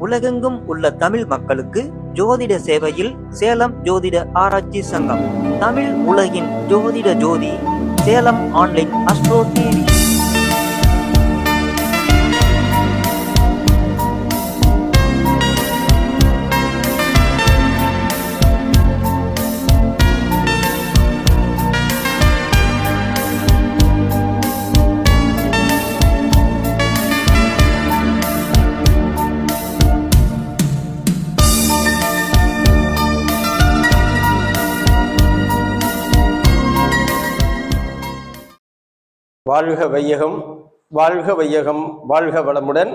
உலகெங்கும் உள்ள தமிழ் மக்களுக்கு ஜோதிட சேவையில் சேலம் ஜோதிட ஆராய்ச்சி சங்கம். தமிழ் உலகின் ஜோதிட ஜோதி, சேலம் ஆன்லைன் அஸ்ட்ரோ டிவி. வாழ்க வையகம், வாழ்க வையகம், வாழ்க வளமுடன்.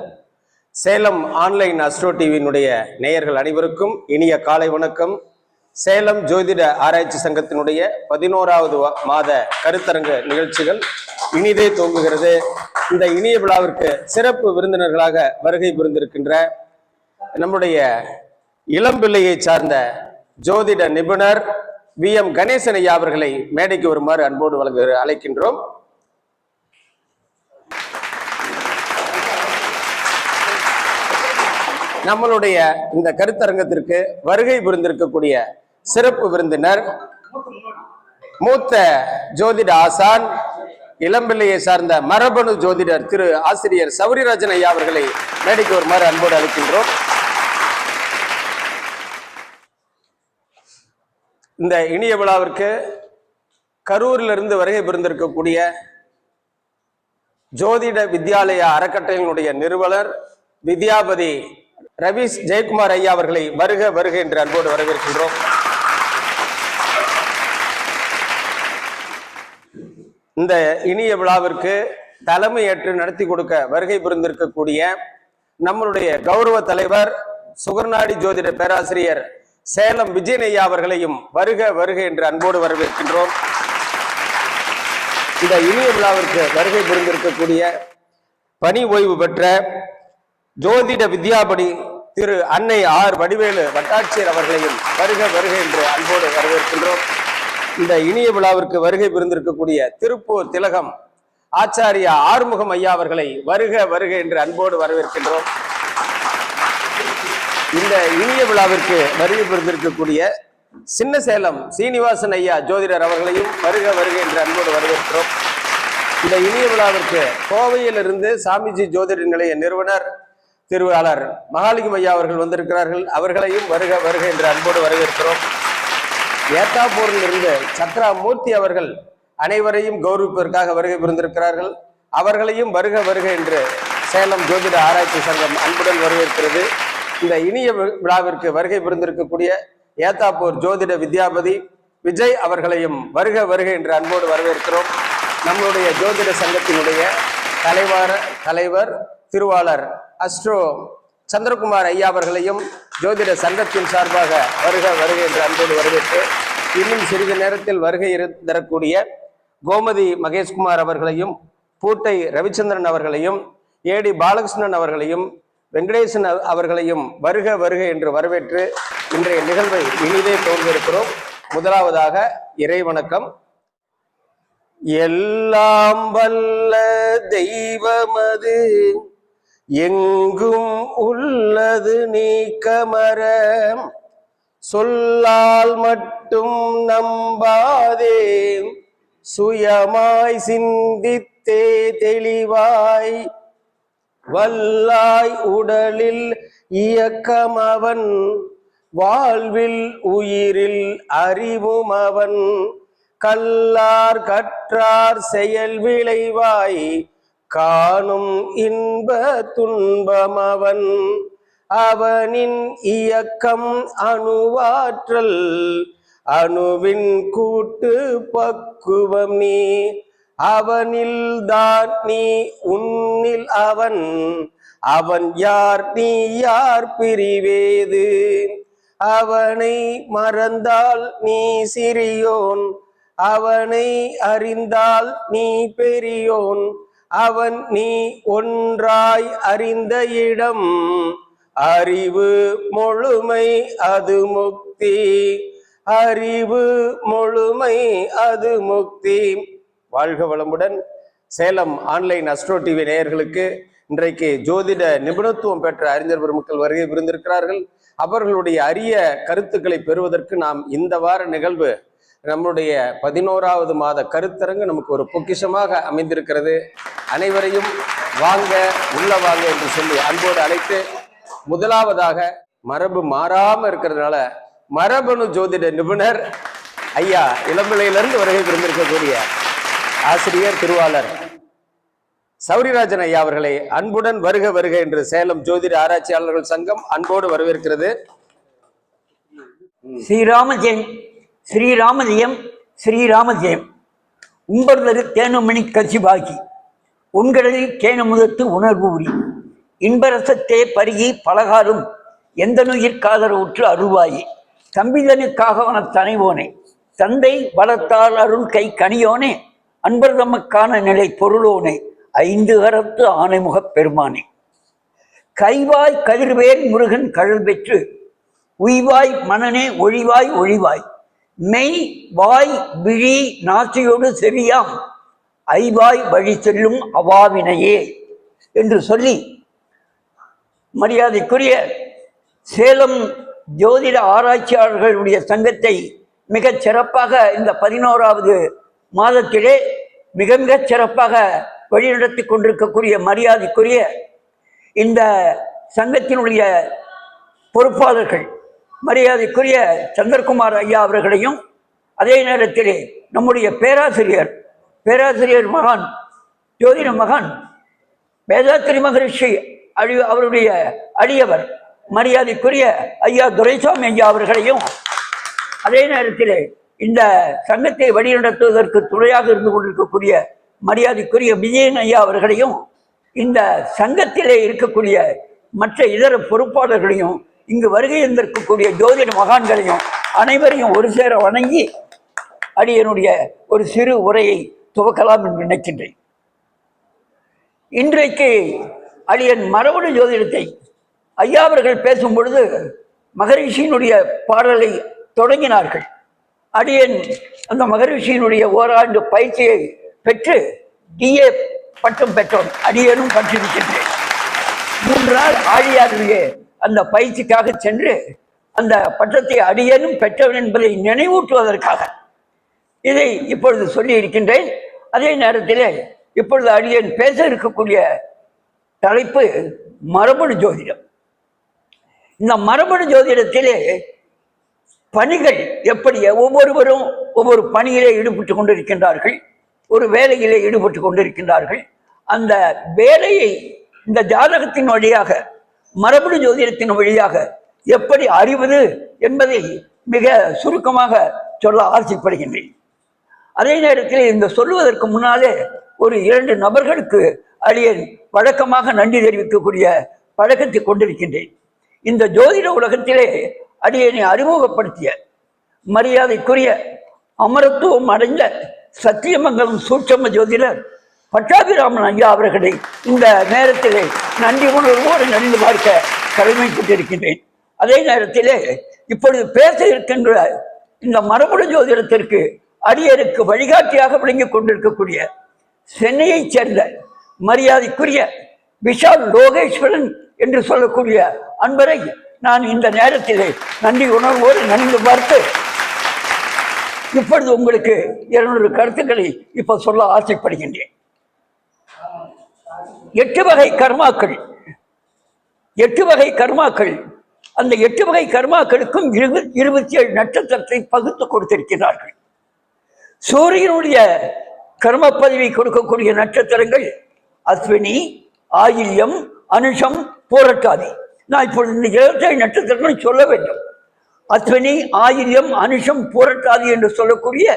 சேலம் ஆன்லைன் அஸ்ட்ரோ டிவியினுடைய நேயர்கள் அனைவருக்கும் இனிய காலை வணக்கம். சேலம் ஜோதிட ஆராய்ச்சி சங்கத்தினுடைய 11வது மாத கருத்தரங்கு நிகழ்ச்சிகள் இனிதே துவங்குகிறது. இந்த இனிய விழாவிற்கு சிறப்பு விருந்தினர்களாக வருகை புரிந்திருக்கின்ற நம்முடைய இளம்பிள்ளையை சார்ந்த ஜோதிட நிபுணர் VM கணேசன் ஐயா அவர்களை மேடைக்கு வருமாறு அன்போடு அழைக்கின்றோம். நம்மளுடைய இந்த கருத்தரங்கத்திற்கு வருகை புரிந்திருக்கக்கூடிய சிறப்பு விருந்தினர் மூத்த ஜோதிட ஆசான், இளம்பிள்ளையை சார்ந்த மரபணு ஜோதிடர் திரு ஆசிரியர் சௌரிராஜன் ஐயா அவர்களை மேடைக்கு வருமாறு அன்போடு அழைக்கின்றோம். இந்த இனிய விழாவிற்கு கரூரிலிருந்து வருகை புரிந்திருக்கக்கூடிய ஜோதிட வித்யாலயா அறக்கட்டளையினுடைய நிறுவனர் வித்யாபதி ரவீஷ் ஜெயக்குமார் ஐயா அவர்களை வருக வருக என்று அன்போடு வரவேற்கின்றோம். இந்த இனிய விழாவிற்கு தலைமை ஏற்று நடத்தி கொடுக்க வருகை புரிந்திருக்கக்கூடிய நம்மளுடைய கௌரவ தலைவர் சுகர்நாடி ஜோதிட பேராசிரியர் சேலம் விஜயன் ஐயா அவர்களையும் வருக வருக என்று அன்போடு வரவேற்கின்றோம். இந்த இனிய விழாவிற்கு வருகை புரிந்திருக்கக்கூடிய பணி ஓய்வு பெற்ற ஜோதிட வித்யாபடி திரு அன்னை ஆர் வடிவேலு வட்டாட்சியர் அவர்களையும் வருக வருக என்று அன்போடு வரவேற்கின்றோம். இந்த இனிய விழாவிற்கு வருகை புரிந்திருக்கக்கூடிய திருப்பூர் திலகம் ஆச்சாரியா ஆறுமுகம் ஐயா அவர்களை வருக வருக என்று அன்போடு வரவேற்கின்றோம். இந்த இனிய விழாவிற்கு வருகை புரிந்திருக்கக்கூடிய சின்ன சேலம் சீனிவாசன் ஐயா ஜோதிடர் அவர்களையும் வருக வருக என்று அன்போடு வரவேற்கிறோம். இந்த இனிய விழாவிற்கு கோவையிலிருந்து சாமிஜி ஜோதிட நிலைய நிறுவனர் திருவாளர் மகாலிங்கம் ஐயா அவர்கள் வந்திருக்கிறார்கள். அவர்களையும் வருக வருக என்று அன்போடு வரவேற்கிறோம். ஏத்தாப்பூரில் இருந்து சத்ரா மூர்த்தி அவர்கள் அனைவரையும் கௌரவிப்பதற்காக வருகை புரிந்திருக்கிறார்கள். அவர்களையும் வருக வருக என்று சேலம் ஜோதிட ஆராய்ச்சி சங்கம் அன்புடன் வரவேற்கிறது. இந்த இனிய விழாவிற்கு வருகை புரிந்திருக்கக்கூடிய ஏத்தாப்பூர் ஜோதிட வித்யாபதி விஜய் அவர்களையும் வருக வருக என்று அன்போடு வரவேற்கிறோம். நம்மளுடைய ஜோதிட சங்கத்தினுடைய தலைவர் திருவாளர் அஸ்ட்ரோ சந்திரகுமார் ஐயா அவர்களையும் ஜோதிட சங்கத்தின் சார்பாக வருக வருக என்று அன்போடு வரவேற்று இன்னும் சிறிது நேரத்தில் வருகை தரக்கூடிய கோமதி மகேஷ்குமார் அவர்களையும் பூட்டை ரவிச்சந்திரன் அவர்களையும் ஏடி பாலகிருஷ்ணன் அவர்களையும் வெங்கடேசன் அவர்களையும் வருக வருக என்று வரவேற்று இன்றைய நிகழ்வை இனிதே துவங்கியிருக்கிறோம். முதலாவதாக இறைவணக்கம். எல்லாம் வல்ல தெய்வமது எங்கும் உள்ளது நீக்கமர, சொல்லால் மட்டும் நம்பாதே, சுயமாய் சிந்தித்தே தெளிவாய், வல்லாய் உடலில் இயக்கம் அவன், வாழ்வில் உயிரில் அறிவும் அவன், கல்லார் கற்றார் செயல் விளைவாய், காணும் இன்ப துன்பம் அவன், அவனின் இயக்கம் அணுவாற்றல், அணுவின் கூட்டு பக்குவம் நீ, அவனில் தான் நீ உன்னில் அவன், அவன் யார் நீ யார் பிரிவேது, அவனை மறந்தால் நீ சிறியோன், அவனை அறிந்தால் நீ பெரியோன், அவன் நீ ஒன்றாய் அறிந்த இடம், அறிவு முழுமை அது முக்தி, அறிவு முழுமை அது முக்தி. வாழ்க வளமுடன். சேலம் ஆன்லைன் அஸ்ட்ரோ டிவி நேயர்களுக்கு இன்றைக்கு ஜோதிட நிபுணத்துவம் பெற்ற அறிஞர் பெருமக்கள் வருகை புரிந்திருக்கிறார்கள். அவர்களுடைய அரிய கருத்துக்களை பெறுவதற்கு நாம் இந்த வார நிகழ்வு நம்முடைய 11வது மாத கருத்தரங்கு நமக்கு ஒரு பொக்கிஷமாக அமைந்திருக்கிறது. அனைவரையும் வாங்க உள்ள வாங்க என்று சொல்லி அன்போடு அழைத்து, முதலாவதாக மரபு மாறாம இருக்கிறதுனால மரபணு ஜோதிட நிபுணர் ஐயா இளம்பிள்ளையிலிருந்து வருகை புரிந்திருக்கக்கூடிய ஆசிரியர் திருவாளர் சௌரிராஜன் ஐயா அவர்களை அன்புடன் வருக வருக என்று சேலம் ஜோதிட ஆராய்ச்சியாளர்கள் சங்கம் அன்போடு வரவேற்கிறது. ஸ்ரீராமஜெயம் ஸ்ரீராமஜெயம் ஸ்ரீராமஜெயம். உம்பர்தரு தேனுமணி கசிவாகி உண்கடலில் கேனமுதத்து உணர்வு உரி இன்பரசத்தே பருகி பலகாரும் எந்த நுயிர்காதர உற்று அருள்வாயே தம்பிதனுக்காக தனைவோனே தந்தை வளர்த்தால் அருள் கை கனியோனே அன்பர் தமக்கான நிலை பொருளோனே ஐந்து கரத்து ஆணைமுகப் பெருமானே. கைவாய் கதிர்வேல் முருகன் கழல் பெற்று உய்வாய் மனனே ஒழிவாய் ஒழிவாய் மெய் வாய் விழி நாசியோடு செவியாம் ஐவாய் வழி செல்லும் அவாவினையே என்று சொல்லி மரியாதைக்குரிய சேலம் ஜோதிட ஆராய்ச்சியாளர்களுடைய சங்கத்தை மிகச் சிறப்பாக இந்த 11வது மாதத்திலே மிகச் சிறப்பாக வழிநடத்தி கொண்டிருக்கக்கூடிய மரியாதைக்குரிய இந்த சங்கத்தினுடைய பொறுப்பாளர்கள் மரியாதைக்குரிய சந்திரகுமார் ஐயா அவர்களையும், அதே நேரத்திலே நம்முடைய பேராசிரியர் மகான் ஜோதிட மகான் வேதாத்திரி மகரிஷி அவருடைய அடியவர் மரியாதைக்குரிய ஐயா துரைசாமி ஐயா அவர்களையும், அதே நேரத்திலே இந்த சங்கத்தை வழிநடத்துவதற்கு துணையாக இருந்து கொண்டிருக்கக்கூடிய மரியாதைக்குரிய விஜயன் ஐயா அவர்களையும், இந்த சங்கத்திலே இருக்கக்கூடிய மற்ற இதர பொறுப்பாளர்களையும், இங்கு வருகை இருந்திருக்கக்கூடிய ஜோதிட மகான்களையும் அனைவரையும் ஒரு சேர வணங்கி அடியனுடைய ஒரு சிறு உரையை துவக்கலாம் என்று நினைக்கின்றேன். இன்றைக்கு அடியன் மரபணு ஜோதிடத்தை ஐயா அவர்கள் பேசும் பொழுது மகரிஷியினுடைய பாடலை தொடங்கினார்கள். அடியன் அந்த மகரிஷியினுடைய ஓராண்டு பயிற்சியை பெற்று டிஏ பட்டம் பெற்றோம். அடியனும் பற்றிருக்கின்றேன். 3 நாள் ஆழியாருடைய அந்த பயிற்சிக்காக சென்று அந்த பட்டத்தை அடியனும் பெற்றவன் என்பதை நினைவூட்டுவதற்காக இதை இப்பொழுது சொல்லி இருக்கின்றேன். அதே நேரத்தில் இப்பொழுது அடியன் பேச இருக்கக்கூடிய தலைப்பு மரபணு ஜோதிடம். இந்த மரபணு ஜோதிடத்திலே பணிகள் எப்படி ஒவ்வொருவரும் ஒவ்வொரு பணியிலே ஈடுபட்டு கொண்டிருக்கின்றார்கள், ஒரு வேலையிலே ஈடுபட்டு கொண்டிருக்கின்றார்கள். அந்த வேலையை இந்த ஜாதகத்தின் வழியாக மரபணு ஜோதிடத்தின் வழியாக எப்படி அறிவது என்பதை மிக சுருக்கமாக சொல்ல ஆசைப்படுகின்றேன். அதே நேரத்தில் இந்த சொல்லுவதற்கு முன்னாலே ஒரு 2 நபர்களுக்கு அடியேன் வழக்கமாக நன்றி தெரிவிக்கக்கூடிய பழக்கத்தை கொண்டிருக்கின்றேன். இந்த ஜோதிட உலகத்திலே அடியேனை அறிமுகப்படுத்திய மரியாதைக்குரிய அமரத்துவம் அடைந்த சத்தியமங்கலம் சூட்சம ஜோதிடர் பட்டாபிராமன் ஐயா அவர்களை இந்த நேரத்திலே நன்றி உணர்வோடு நன்றி பார்க்க கடமைப்பட்டிருக்கின்றேன். அதே நேரத்திலே இப்பொழுது பேச இருக்கின்ற இந்த மரபணு ஜோதிடத்திற்கு அடியருக்கு வழிகாட்டியாக விளங்கிக் கொண்டிருக்கக்கூடிய சென்னையைச் சேர்ந்த மரியாதைக்குரிய விஷால் லோகேஸ்வரன் என்று சொல்லக்கூடிய அன்பரை நான் இந்த நேரத்திலே நன்றி உணர்வோடு நன்றி பார்த்து இப்பொழுது உங்களுக்கு 200 கருத்துக்களை இப்ப சொல்ல ஆசைப்படுகின்றேன். 8 வகை கர்மாக்கள். 8 வகை கர்மாக்கள். அந்த 8 வகை கர்மாக்களுக்கும் 27 நட்சத்திரத்தை பகுத்து கொடுத்திருக்கிறார்கள். சூரியனுடைய கர்ம பதவி கொடுக்கக்கூடிய நட்சத்திரங்கள் அஸ்வினி, ஆயில்யம், அனுஷம், பூரட்டாதி. நான் இப்பொழுது இந்த 27 நட்சத்திரங்கள் சொல்ல வேண்டும். அஸ்வினி, ஆயில்யம், அனுஷம், பூரட்டாதி என்று சொல்லக்கூடிய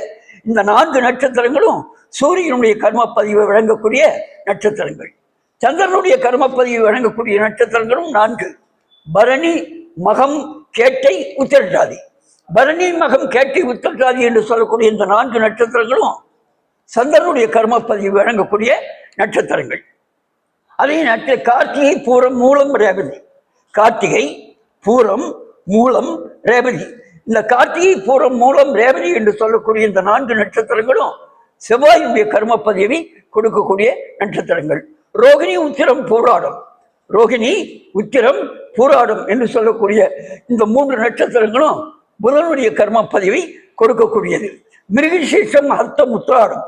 இந்த 4 நட்சத்திரங்களும் சூரியனுடைய கர்ம பதிவை வழங்கக்கூடிய நட்சத்திரங்கள். சந்திரனுடைய கர்ம பதிவை வழங்கக்கூடிய நட்சத்திரங்களும் 4: பரணி, மகம், கேட்டை, உத்திரட்டாதி. பரணி, மகம், கேட்டை, உத்திரட்டாதி என்று சொல்லக்கூடிய இந்த 4 நட்சத்திரங்களும் சந்திரனுடைய கர்ம பதிவு வழங்கக்கூடிய நட்சத்திரங்கள். அதே நேரத்தில் கார்த்திகை, பூரம், மூலம், ரேவதி. கார்த்திகை, பூரம், மூலம், ரேவதி. இந்த கார்த்திகை, பூரம், மூலம், ரேவதி என்று சொல்லக்கூடிய இந்த 4 நட்சத்திரங்களும் செவ்வாயுடைய கர்ம பதிவை கொடுக்கக்கூடிய நட்சத்திரங்கள். ரோகிணி உத்திரம் பூராடம், ரோகிணி உத்திரம் பூராடம் என்று சொல்லக்கூடிய இந்த 3 நட்சத்திரங்களும் புதனுடைய கர்ம பதிவை கொடுக்கக்கூடியது. மிருகசீஷம் ஹஸ்தம் உத்திராடம்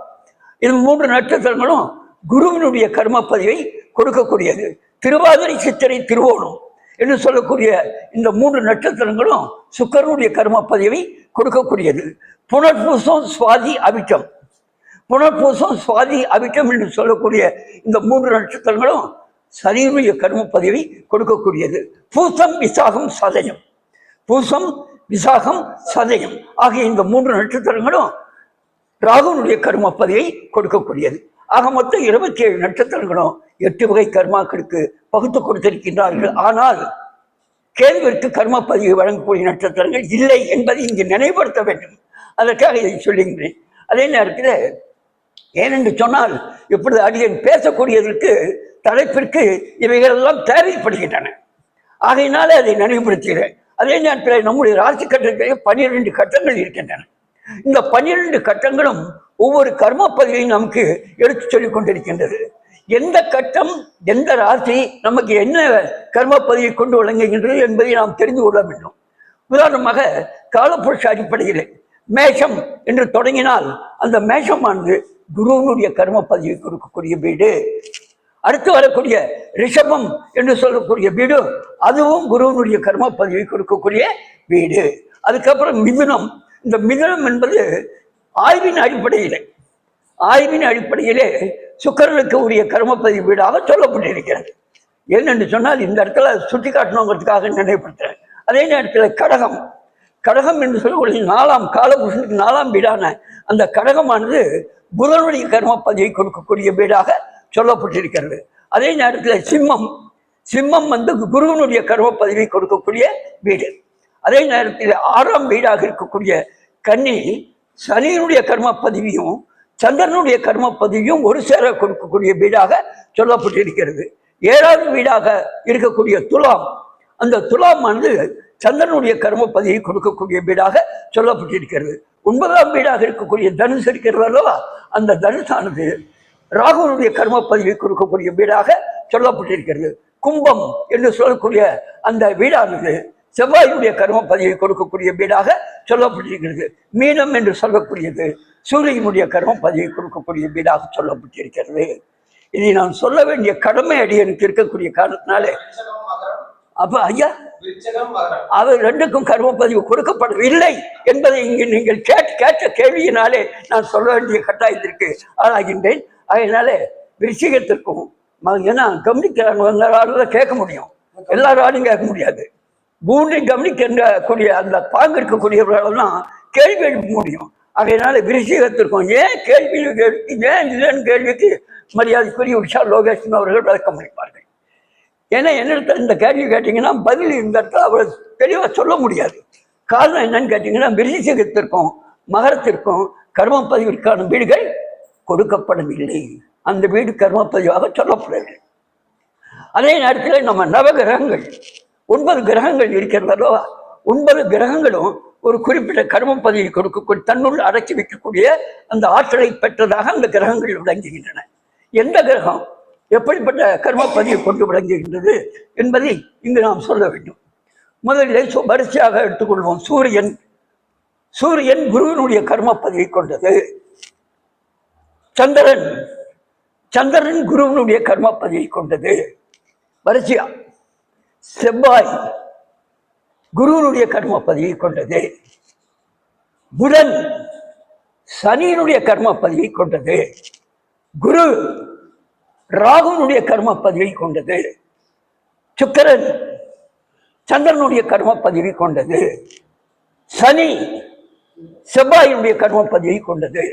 இது 3 நட்சத்திரங்களும் குருவினுடைய கர்ம பதிவை கொடுக்கக்கூடியது. திருவாதிரை சித்திரை திருவோணம் என்று சொல்லக்கூடிய இந்த 3 நட்சத்திரங்களும் சுக்கிரனுடைய கர்ம பதிவை கொடுக்கக்கூடியது. புனர்பூசம் சுவாதி அவிட்டம், புனர்பூசம் சுவாதி அவிட்டம் என்று சொல்லக்கூடிய இந்த 3 நட்சத்திரங்களும் சனியினுடைய கர்ம பதிவை கொடுக்கக்கூடியது. பூசம் விசாகம் சதயம், பூசம் விசாகம் சதயம் ஆகிய இந்த 3 நட்சத்திரங்களும் ராகுனுடைய கர்ம பதிவை கொடுக்கக்கூடியது. ஆக மொத்தம் 27 நட்சத்திரங்களும் 8 வகை கர்மாக்களுக்கு பகுத்து கொடுத்திருக்கின்றார்கள். ஆனால் கேதுவிற்கு கர்ம பதிவை வழங்கக்கூடிய நட்சத்திரங்கள் இல்லை என்பதை இங்கு நினைவுபடுத்த வேண்டும். அதற்காக இதை சொல்லுகின்றேன். அதே நேரத்தில் ஏனென்று சொன்னால் இப்பொழுது அடியேன் பேசக்கூடியதற்கு தலைப்பிற்கு இவைகளெல்லாம் தேவைப்படுகின்றன. ஆகையினாலே அதை நினைவுபடுத்துகிறேன். அதே நேரத்தில் நம்முடைய ராசி கட்டத்தில் 12 கட்டங்கள் இருக்கின்றன. இந்த 12 கட்டங்களும் ஒவ்வொரு கர்ம பதிவையும் நமக்கு எடுத்து சொல்லிக் கொண்டிருக்கின்றது. எந்த கட்டம் எந்த ராசி நமக்கு என்ன கர்ம பதிவை கொண்டு வழங்குகின்றது என்பதை நாம் தெரிந்து கொள்ள வேண்டும். உதாரணமாக காலப்புருஷ அடிப்படையில் மேஷம் என்று தொடங்கினால் அந்த மேஷமானது குருவனுடைய கர்ம பதிவை கொடுக்கக்கூடிய வீடு. அடுத்து வரக்கூடிய ரிஷபம் என்று சொல்லக்கூடிய வீடு அதுவும் குருவனுடைய கர்ம பதிவை கொடுக்கக்கூடிய வீடு. அதுக்கப்புறம் மிதுனம். இந்த மிதுனம் என்பது ஆய்வின் அடிப்படையிலே சுக்கிரனுக்கு உரிய கர்மப்பதிவு வீடாக சொல்லப்பட்டிருக்கிறது. ஏனென்று சொன்னால் இந்த இடத்துல சுட்டி காட்டணுங்கிறதுக்காக நினைவுபடுத்துறேன். அதே நேரத்தில் கடகம், கடகம் என்று சொல்லக்கூடிய 4ஆம் காலபுருஷனுக்கு 4ஆம் வீடான அந்த கடகமானது புதனுடைய கர்மப்பதிவை கொடுக்கக்கூடிய வீடாக சொல்லப்பட்டிருக்கிறது. அதே நேரத்தில் சிம்மம், சிம்மம் குருவனுடைய கர்மப்பதிவை கொடுக்கக்கூடிய வீடு. அதே நேரத்தில் 6ஆம் வீடாக இருக்கக்கூடிய கன்னி சனியினுடைய கர்ம பதிவையும் சந்திரனுடைய கர்ம பதிவையும் ஒரு சேர கொடுக்கக்கூடிய வீடாக சொல்லப்பட்டிருக்கிறது. 7ஆவது வீடாக இருக்கக்கூடிய துலாம், அந்த துலாமானது சந்திரனுடைய கர்ம பதிவை கொடுக்கக்கூடிய வீடாக சொல்லப்பட்டிருக்கிறது. 9ஆம் வீடாக இருக்கக்கூடிய தனுசு இருக்கிறது அல்லவா, அந்த தனுசானது ராகுனுடைய கர்ம பதிவை கொடுக்கக்கூடிய வீடாக சொல்லப்பட்டிருக்கிறது. கும்பம் என்று சொல்லக்கூடிய அந்த வீடானது செவ்வாயுடைய கர்ம பதிவை கொடுக்கக்கூடிய வீடாக சொல்லப்பட்டிருக்கிறது. மீனம் என்று சொல்லக்கூடியது சூரியனுடைய கர்ம பதிவை கொடுக்கக்கூடிய வீடாக சொல்லப்பட்டிருக்கிறது. இதை நான் சொல்ல வேண்டிய கடமை அடியனுக்கு இருக்கக்கூடிய காரணத்தினாலே அப்ப ஐயா அவர் 2க்கும் கர்ம பதிவு கொடுக்கப்படவில்லை என்பதை இங்கு நீங்கள் கேட்ட கேள்வியினாலே நான் சொல்ல வேண்டிய கட்டாயத்திற்கு ஆளாகின்றேன். அதனால விருச்சிகத்திற்கும் ஏன்னா கவனிக்கிறாங்க கேட்க முடியும், எல்லாராலும் கேட்க முடியாது. பூனை கவனிக்கக்கூடிய அந்த பாங்கு இருக்கக்கூடியவர்களெல்லாம் கேள்வி எழுப்ப முடியும். அதனால விருச்சிகத்திற்கும் ஏன் கேள்வி ஏன் இல்லைன்னு கேள்விக்கு மரியாதைக்குரிய உஷா லோகேஷன் அவர்கள் விளக்கம் அளிப்பார்கள். ஏன்னா என்னிடத்துல இந்த கேள்வி கேட்டீங்கன்னா பதில் இந்த இடத்துல அவர் தெளிவாக சொல்ல முடியாது. காரணம் என்னன்னு கேட்டீங்கன்னா விருச்சிகத்திற்கும் மகரத்திற்கும் கர்ம பதிவிற்கான வீடுகள் கொடுக்கப்படவில்லை. அந்த வீடு கர்ம பதிவாக சொல்லப்படவில்லை. அதே நேரத்தில் நம்ம நவகிரகங்கள் 9 கிரகங்கள் இருக்கிறதோ 9 கிரகங்களும் ஒரு குறிப்பிட்ட கர்ம பதிவை கொடுக்கக்கூடிய தன்னுள் அடக்கி வைக்கக்கூடிய அந்த ஆற்றலை பெற்றதாக அந்த கிரகங்கள் விளங்குகின்றன. எந்த கிரகம் எப்படிப்பட்ட கர்ம பதிவை கொண்டு விளங்குகின்றது என்பதை இங்கு நாம் சொல்ல வேண்டும். முதலில் வரிசையாக எடுத்துக்கொள்வோம். சூரியன், சூரியன் குருவினுடைய கர்ம பதிவை கொண்டது. சந்திரன், சந்திரன் குருவினுடைய கர்ம பதிவை கொண்டது. வரிசையா செவ்வாய் குருவினுடைய கர்ம பதிவை கொண்டது. புதன் சனியினுடைய கர்ம பதிவை கொண்டது. குரு ராகுனுடைய கர்ம பதிவை கொண்டது. சுக்கிரன் சந்திரனுடைய கர்ம பதிவை கொண்டது. சனி செவ்வாயினுடைய கர்ம பதிவை கொண்டது.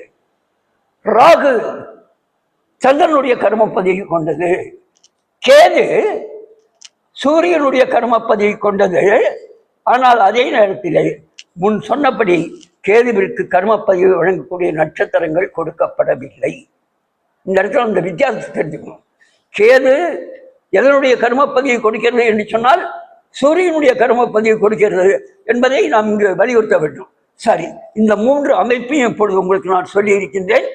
ராகு சந்திரனுடைய கர்ம பதிவை கொண்டது. கேது சூரியனுடைய கர்ம பதிவை கொண்டது. ஆனால் அதே நேரத்தில் முன் சொன்னபடி கேதுவிற்கு கர்ம பதிவு வழங்கக்கூடிய நட்சத்திரங்கள் கொடுக்கப்படவில்லை. இந்த இடத்துல அந்த வித்தியாசத்தை தெரிஞ்சுக்கணும். கேது எதனுடைய கர்ம பதிவை கொடுக்கிறது என்று சொன்னால் சூரியனுடைய கர்ம பதிவை கொடுக்கிறது என்பதை நாம் இங்கு வலியுறுத்த வேண்டும். சரி, இந்த 3 அமைப்பையும் இப்பொழுது உங்களுக்கு நான் சொல்லி இருக்கின்றேன்.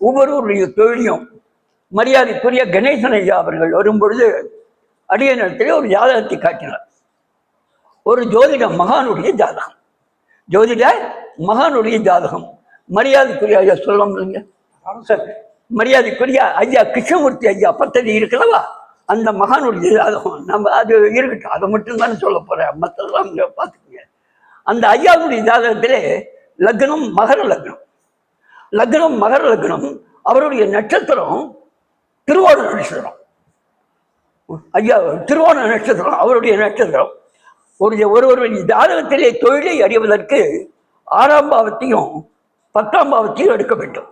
ஒவ்வொருவருடைய தொழிலையும் மரியாதைக்குரிய கணேசன் ஐயா அவர்கள் வரும்பொழுது அடிய நேரத்திலே ஒரு ஜாதகத்தை காட்டினார். ஒரு ஜோதிட மகானுடைய ஜாதகம், ஜோதிட மகானுடைய ஜாதகம். மரியாதைக்குரிய ஐயா சொல்லலாம் இல்லைங்க சார், மரியாதைக்குரிய ஐயா கிருஷ்ணமூர்த்தி ஐயா பத்ததி இருக்கிறவா, அந்த மகானுடைய ஜாதகம் நம்ம அது இருக்கட்டும், அதை மட்டும் தானே சொல்ல போறேன், மற்றெல்லாம் பார்த்துக்கோங்க. அந்த ஐயாவுடைய ஜாதகத்திலே லக்னம் மகர லக்னம், லக்னம் மகர லக்னம், அவருடைய நட்சத்திரம் திருவோண நட்சத்திரம். ஐயா திருவோண நட்சத்திரம் அவருடைய நட்சத்திரம். ஒருவருடைய ஜாதகத்திலே தொழிலை அறிவதற்கு 6ஆம் பாவத்தையும் 10ஆம் பாவத்தையும் எடுக்க வேண்டும்.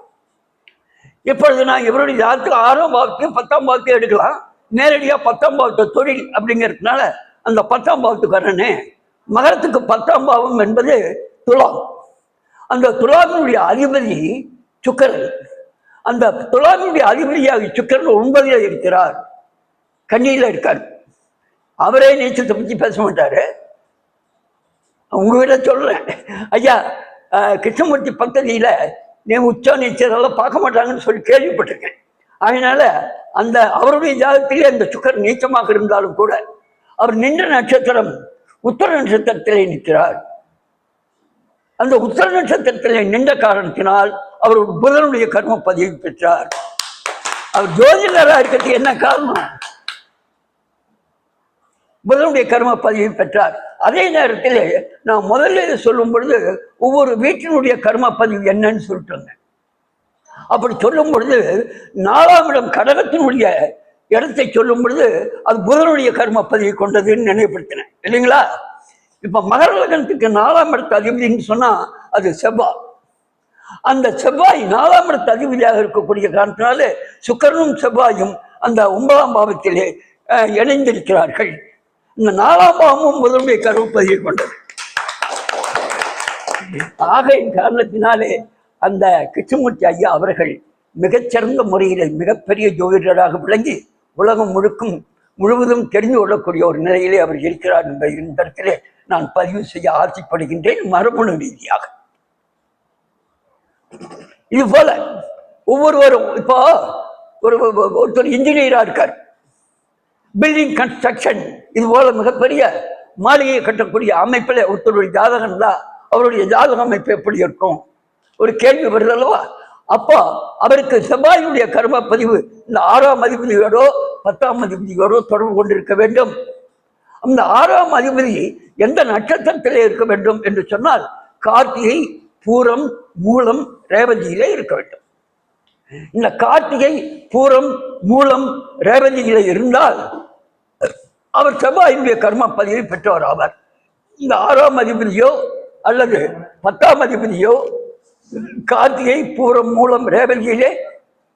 இப்பொழுது நான் இவருடைய ஜாதகத்துக்கு 6ஆம் பாவத்தையும் 10ஆம் பாவத்தையும் எடுக்கலாம். நேரடியாக 10ஆம் பாவத்தை தொழில் அப்படிங்கிறதுனால அந்த 10ஆம் பாவத்துக்காரனே மகரத்துக்கு 10ஆம் பாவம் என்பது துலாம். அந்த துலாமினுடைய அதிபதி சுக்கிரன். அந்த துலாமினுடைய அதிபதியாக சுக்கிரன் 9ல் இருக்கிறார், கன்னியில் இருக்கார். அவரே நீச்சத்தை பற்றி பேச மாட்டாரு. உங்ககிட்ட சொல்றேன் ஐயா, கிருஷ்ணமூர்த்தி பக்ததியில நீ உச்ச நீச்சரெல்லாம் பார்க்க மாட்டாங்கன்னு சொல்லி கேள்விப்பட்டிருக்கேன். அதனால அந்த அவருடைய ஜாதகத்திலே அந்த சுக்கிரன் நீச்சமாக இருந்தாலும் கூட அவர் நின்ற நட்சத்திரம் உத்தர நட்சத்திரத்திலே நிற்கிறார். அந்த உத்தர நட்சத்திரத்திலே நின்ற காரணத்தினால் அவர் புதனுடைய கர்ம பதிவு பெற்றார். அவர் ஜோதிடராக இருக்கிறதுக்கு என்ன காரணம்? புதனுடைய கர்ம பதிவு பெற்றார். அதே நேரத்தில் நான் முதல்ல சொல்லும் பொழுது ஒவ்வொரு வீட்டினுடைய கர்ம பதிவு என்னன்னு சொல்லிட்டு வந்தேன். அப்படி சொல்லும் பொழுது 4ஆம் இடம் கடகத்தினுடைய இடத்தை சொல்லும் பொழுது அது புதனுடைய கர்ம பதிவு கொண்டதுன்னு நினைவுபடுத்தினேன் இல்லைங்களா? இப்ப மகர லக்னத்துக்கு 4ஆம் இடத்து அதிபதினு சொன்னா அது செவ்வாய். அந்த செவ்வாய் 4ஆம் இடத்து அதிபதியாக இருக்கக்கூடிய காரணத்தினால சுக்கிரனும் செவ்வாயும் அந்த 9ஆம் பாவத்திலே இணைந்திருக்கிறார்கள். இந்த 4ஆம் பாவமும் புதனுடைய கர்ம பதிவு கொண்டது. ஆகையின் காரணத்தினாலே அந்த கிருஷ்ணமூர்த்தி ஐயா அவர்கள் மிகச்சிறந்த முறையில் மிகப்பெரிய ஜோதிடராக விளங்கி உலகம் முழுவதும் தெரிந்து கொள்ளக்கூடிய ஒரு நிலையிலே அவர் இருக்கிறார் என்ற இந்த இடத்திலே நான் பதிவு செய்ய ஆசைப்படுகின்றேன். மரபணு ரீதியாக இது போல ஒவ்வொருவரும் இப்போ ஒருத்தர் இன்ஜினியரா இருக்கார், பில்டிங் கன்ஸ்ட்ரக்ஷன் இது போல மிகப்பெரிய மாளிகையை கட்டக்கூடிய அமைப்பில் ஒருத்தருடைய ஜாதகம் தான் அவருடைய ஜாதக அமைப்பு எப்படி இருக்கும் ஒரு கேள்வி வருது அல்லவா? அப்போ அவருக்கு செவ்வாயுடைய கர்ம பதிவு இந்த 6ஆம் அதிபதியோடோ 10ஆம் அதிபதியோடோ தொடர்பு கொண்டிருக்க வேண்டும். அந்த 6ஆம் அதிபதி எந்த நட்சத்திரத்திலே இருக்க வேண்டும் என்று சொன்னால் கார்த்திகை, பூரம், மூலம், ரேவதியிலே இருக்க வேண்டும். இந்த கார்த்திகை, பூரம், மூலம், ரேவதியிலே இருந்தால் அவர் செவ்வாயுடைய கர்ம பதிவை பெற்றவர் ஆவார். இந்த 6ஆம் அதிபதியோ அல்லது 10ஆம் அதிபதியோ கார்த்திகை, பூரம், மூலம், ரேவதியிலே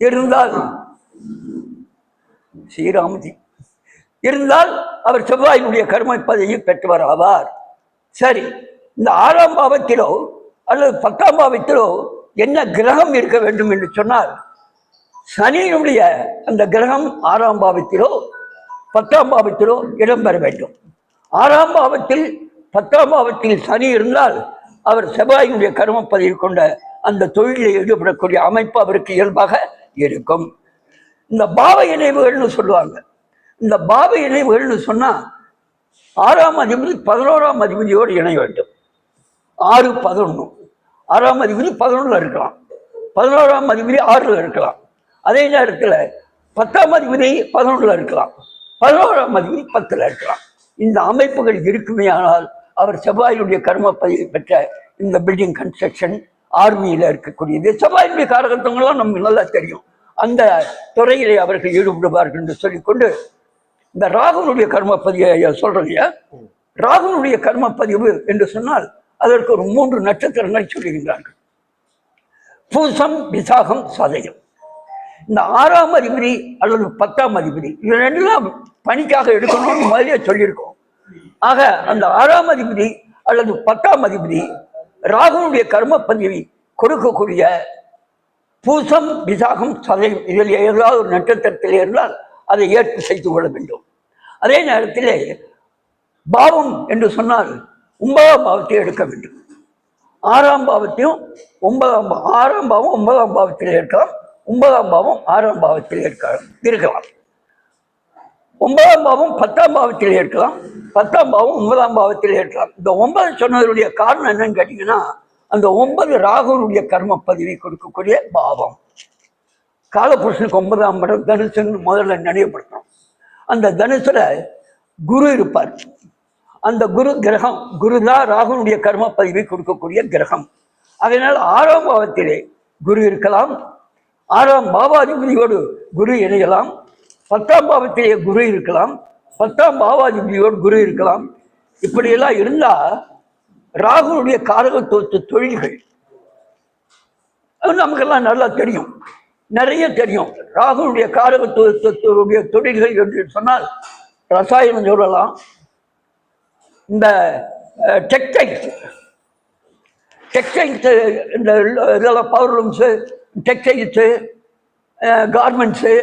இருந்தால் ஸ்ரீராமதி இருந்தால் அவர் செவ்வாயினுடைய கர்ம பதவியை பெற்றவர் ஆவார். சரி, இந்த 6ஆம் பாவத்திலோ அல்லது 10ஆம் பாவத்திலோ என்ன கிரகம் இருக்க வேண்டும் என்று சொன்னால் சனியினுடைய அந்த கிரகம் 6ஆம் பாவத்திலோ 10ஆம் பாவத்திலோ இடம்பெற வேண்டும். 6ஆம் பாவத்தில் 10ஆம் பாவத்தில் சனி இருந்தால் அவர் செவ்வாயினுடைய கர்ம பதிவு கொண்ட அந்த தொழிலில் ஈடுபடக்கூடிய அமைப்பு அவருக்கு இயல்பாக இருக்கும். இந்த பாவ இணைவுகள்னு சொல்லுவாங்க. இந்த பாவ இணைவுகள்னு சொன்னா 6ஆம் அதிபதி 11ஆம் அதிபதியோடு இணைய வேண்டும். 6, 11. 6ஆம் அதிபதி 11ல் இருக்கலாம், 11ஆம் அதிபதி 6ல் இருக்கலாம். அதே நேரத்தில் 10ஆம் அதிபதி 11ல் இருக்கலாம், 11ஆம் அதிபதி 10ல் இருக்கலாம். இந்த அமைப்புகள் இருக்குமே ஆனால் அவர் செவ்வாயினுடைய கர்ம பதிவு பெற்ற இந்த பில்டிங் கன்ஸ்ட்ரக்ஷன் ஆர்மியில் இருக்கக்கூடியது. செவ்வாயினுடைய காரகத்துவங்கள்லாம் நமக்கு நல்லா தெரியும். அந்த துறையிலே அவர்கள் ஈடுபடுவார்கள் என்று சொல்லிக்கொண்டு இந்த ராகுனுடைய கர்ம பதிவை சொல்றீங்க. ராகுனுடைய கர்ம பதிவு என்று சொன்னால் அதற்கு ஒரு 3 நட்சத்திரங்கள் சொல்லுகின்றார்கள். பூசம், விசாகம், சதயம். இந்த 6ஆம் அதிபதி அல்லது 10ஆம் அதிபதி இது ரெண்டுலாம் பணிக்காக எடுக்கணும்னு முதலே சொல்லியிருக்கோம். ஆக அந்த 6ஆம் அதிபதி அல்லது 10ஆம் அதிபதி ராகுனுடைய கர்ம பதிவை கொடுக்கக்கூடிய பூசம், விசாகம், சதயம் இதில் ஏதாவது ஒரு நட்சத்திரத்தில் இருந்தால் அதை ஏற்பு செய்து கொள்ள வேண்டும். அதே நேரத்தில் பாவம் என்று சொன்னால் 9ஆம் பாவத்தை எடுக்க வேண்டும். 6ஆம் பாவத்தையும் 9ஆம் 6ஆம் பாவம் 9ஆம் பாவத்தில் இருக்கலாம், 9ஆம் பாவம் 6ஆம் பாவத்தில் இருக்கலாம். 9ஆம் பாவம் 10ஆம் பாவத்தில் இருக்கலாம். 10ஆம் பாவம் 9ஆம் பாவத்தில் இருக்கலாம். இந்த 9 சொன்னதனுடைய காரணம் என்னன்னு கேட்டீங்கன்னா, அந்த 9 ராகுனுடைய கர்ம பதிவை கொடுக்கக்கூடிய பாவம். காலபுருஷனுக்கு 9ஆம் இடம் தனுசுன்னு முதல்ல நினைவுபடுத்தணும். அந்த தனுசுல குரு இருப்பார். அந்த குரு கிரகம், குரு தான் ராகுனுடைய கர்ம பதிவை கொடுக்கக்கூடிய கிரகம். அதனால 6ஆம் பாவத்திலே குரு இருக்கலாம். 6ஆம் பாவாதிபதியோடு குரு இணையலாம். 10ஆம் பாவத்திலே குரு இருக்கலாம். 10ஆம் பாவாதிபதியோடு குரு இருக்கலாம். இப்படியெல்லாம் இருந்தா ராகுனுடைய காரகத்துவ தொழில்கள் நமக்கெல்லாம் நல்லா தெரியும், நிறைய தெரியும். ராகுனுடைய காரகத்துவத்துடைய தொழில்கள் என்று சொன்னால் ரசாயனம் சொல்லலாம், இந்த டெக்ஸ்டைல்ஸ் இந்த இதெல்லாம் பவர்லூம்ஸு, டெக்ஸ்டைல்ஸு, கார்மெண்ட்ஸு,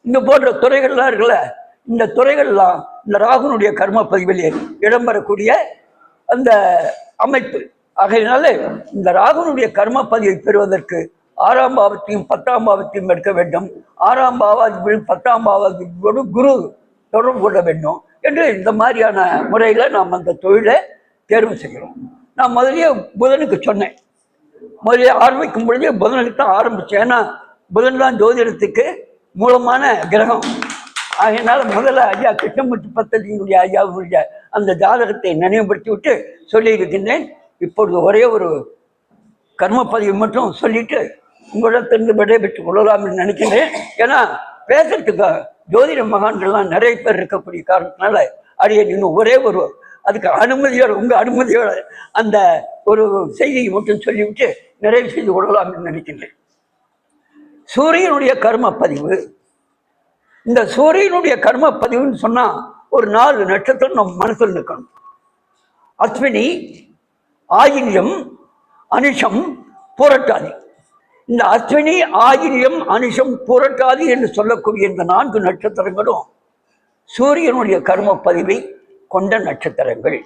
இந்த போன்ற துறைகள்லாம் இருக்குல்ல, இந்த துறைகள்லாம் இந்த ராகுனுடைய கர்ம பதிவில் இடம்பெறக்கூடிய அந்த அமைப்பு. ஆகையினால இந்த ராகுனுடைய கர்ம பதிவை பெறுவதற்கு 6ஆம் பாவத்தையும் 10ஆம் பாவத்தையும் எடுக்க வேண்டும். 6ஆம் பாவாதிபதி 10ஆம் பாவாதிபதியோடு குரு தொடர்பு கொள்ள வேண்டும் என்று இந்த மாதிரியான முறையில் நாம் அந்த தொழிலை தேர்வு செய்கிறோம். நான் முதலியே புதனுக்கு சொன்னேன். முதலிய ஆரம்பிக்கும் பொழுதே புதனுக்கு தான் ஆரம்பித்தேன். ஏன்னா புதன் தான் ஜோதிடத்துக்கு மூலமான கிரகம். ஆகையினால முதல்ல ஐயா கிருஷ்ணமூர்த்தி பத்ததியினுடைய ஐயாவுடைய அந்த ஜாதகத்தை நினைவுபடுத்தி விட்டு சொல்லியிருக்கின்றேன். இப்பொழுது ஒரே ஒரு கர்மப்பதிவு மட்டும் சொல்லிட்டு உங்களிடத்திலிருந்து விடைபெற்றுக் கொள்ளலாம் என்று நினைக்கின்றேன். ஏன்னா பேசுறதுக்கு ஜோதிட மகான்கள்லாம் நிறைய பேர் இருக்கக்கூடிய காரணத்தினால அடைய இன்னும் ஒரே ஒரு அதுக்கு அனுமதியோடு, உங்கள் அனுமதியோடு அந்த ஒரு செய்தியை மட்டும் சொல்லிவிட்டு நிறைவு செய்து கொள்ளலாம் என்று நினைக்கின்றேன். சூரியனுடைய கர்ம பதிவு. இந்த சூரியனுடைய கர்ம பதிவுன்னு சொன்னால் ஒரு 4 நட்சத்திரம் நம்ம மனசில் நிற்கணும். அஸ்வினி, ஆயில்யம், அனுஷம், புரட்டாதி. இந்த அஸ்வினி, ஆயில்யம், அனுஷம், புரட்டாதி என்று சொல்லக்கூடிய இந்த 4 நட்சத்திரங்களும் சூரியனுடைய கர்ம பதிவை கொண்ட நட்சத்திரங்கள்.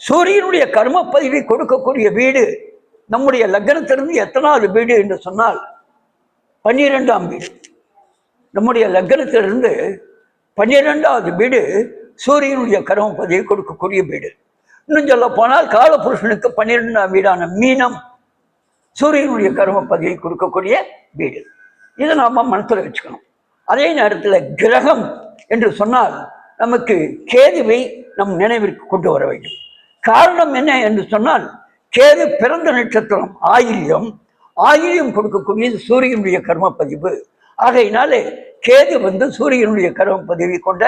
சூரியனுடைய கர்ம பதிவை கொடுக்கக்கூடிய வீடு நம்முடைய லக்னத்திலிருந்து எத்தனாவது வீடு என்று சொன்னால் 12ஆம் வீடு. நம்முடைய லக்னத்திலிருந்து 12ஆவது வீடு சூரியனுடைய கர்ம பதிவை கொடுக்கக்கூடிய வீடு. இன்னும் சொல்ல போனால் காலபுருஷனுக்கு 12ஆம் வீடான மீனம் சூரியனுடைய கர்ம பதிவை கொடுக்கக்கூடிய வீடு. இதை நாம மனசில் வச்சுக்கணும். அதே நேரத்தில் கிரகம் என்று சொன்னால் நமக்கு கேதுவை நம் நினைவிற்கு கொண்டு வர வேண்டும். காரணம் என்ன என்று சொன்னால் கேது பிறந்த நட்சத்திரம் ஆயில்யம். ஆயில்யம் கொடுக்கக்கூடியது சூரியனுடைய கர்ம பதிவு. ஆகையினாலே கேது சூரியனுடைய கர்ம பதிவை கொண்ட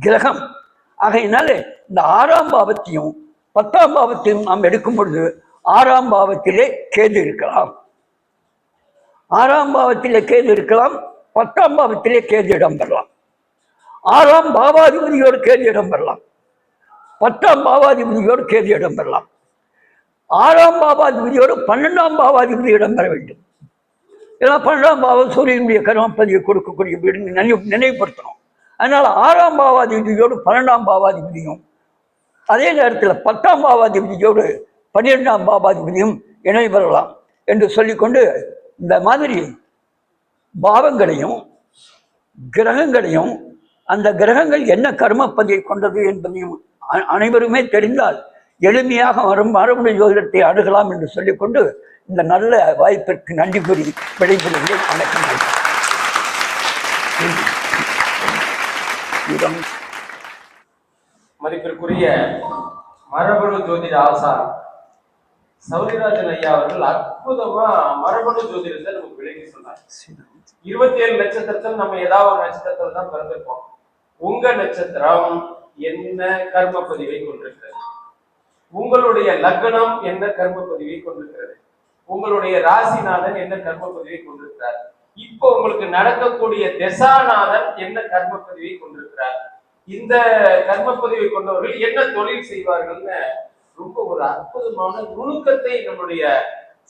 கிரகம். ஆகையினாலே இந்த 6ஆம் பாவத்தையும் 10ஆம் பாவத்தையும் நாம் எடுக்கும் பொழுது 6ஆம் பாவத்திலே கேது இருக்கலாம். 6ஆம் பாவத்திலே கேது இருக்கலாம். 10ஆம் பாவத்திலே கேது இடம்பெறலாம். 6ஆம் பாவாதிபதியோடு கேது இடம்பெறலாம். 10ஆம் பாவாதிபதியோடு கேது இடம்பெறலாம். 6ஆம் பாவாதிபதியோடு 12ஆம் பாவாதிபதி இடம்பெற வேண்டும். ஏன்னா 12ஆம் பாவம் சூரியனுடைய கர்ம பதிவை கொடுக்கக்கூடிய வீடு நினைவுபடுத்தணும். அதனால 6ஆம் பாவாதிபதியோடு 12ஆம் பாவாதிபதியும், அதே நேரத்தில் 10ஆம் பாவாதிபதியோடு 12ஆம் பாவாதிபதியும் இணை பெறலாம் என்று சொல்லிக்கொண்டு இந்த மாதிரி பாவங்களையும் கிரகங்களையும் அந்த கிரகங்கள் என்ன கர்ம பதிவை கொண்டது என்பதையும் அனைவருமே தெரிந்தால் எளிமையாக மரபணு ஜோதிடத்தை அணுகலாம் என்று சொல்லிக்கொண்டு இந்த நல்ல வாய்ப்பிற்கு நன்றி கூறி விடைபெறுகிறேன். வணக்கம். மதிப்பிற்குரிய மரபணு ஜோதிட ஆசான் சௌரிராஜன் ஐயா அவர்கள் அற்புதமா மரபணு ஜோதிடத்தை நமக்கு விளக்கி சொன்னார். 27 நட்சத்திரத்தில் நம்ம ஏதாவது ஒரு நட்சத்திரத்தில் தான் பிறந்திருப்போம். உங்க நட்சத்திரம் என்ன கர்ம பதிவை கொண்டிருக்கிறது, உங்களுடைய லக்னம் என்ன கர்ம பதிவை கொண்டிருக்கிறது, உங்களுடைய ராசிநாதன் என்ன கர்ம பதிவை கொண்டிருக்கிறார், இப்போ உங்களுக்கு நடக்கக்கூடிய திசாநாதன் என்ன கர்ம பதிவை கொண்டிருக்கிறார், இந்த கர்ம பதிவை கொண்டவர்கள் என்ன தொழில் செய்வார்கள்னு ரொம்ப ஒரு அற்புதமான நுணுக்கத்தை நம்முடைய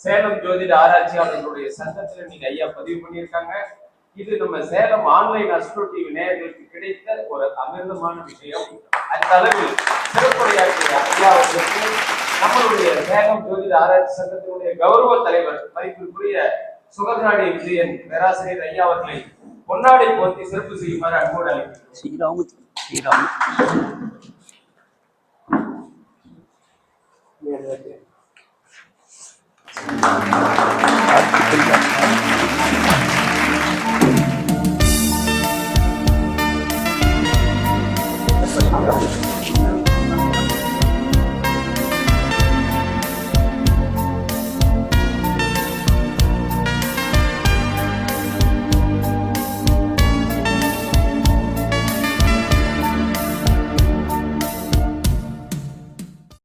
சேலம் ஜோதிட ஆராய்ச்சியாளர்களுடைய சங்கத்துல நீங்க ஐயா பதிவு பண்ணியிருக்காங்க. இது நம்ம சேலம் ஆன்லைன் அஸ்ட்ரோ டிவி நேயர்களுக்கு கிடைத்த ஒரு அமிர்தமான விஷயம். அந்த அளவில் சிறப்புரையாற்றிய ஐயா அவர்களுக்கு நம்மளுடைய சேலம் ஜோதிட ஆராய்ச்சி சங்கத்தினுடைய கௌரவ தலைவர் மதிப்பிற்குரிய சுகநாடி விஜயன் பேராசிரியர் ஐயா அவர்களை பொன்னாடை போர்த்தி சிறப்பு செய்யுமாறு அன்போடு அழைக்கிறோம். ஸ்ரீராம ஸ்ரீராம வாழ்த்துக்கள்.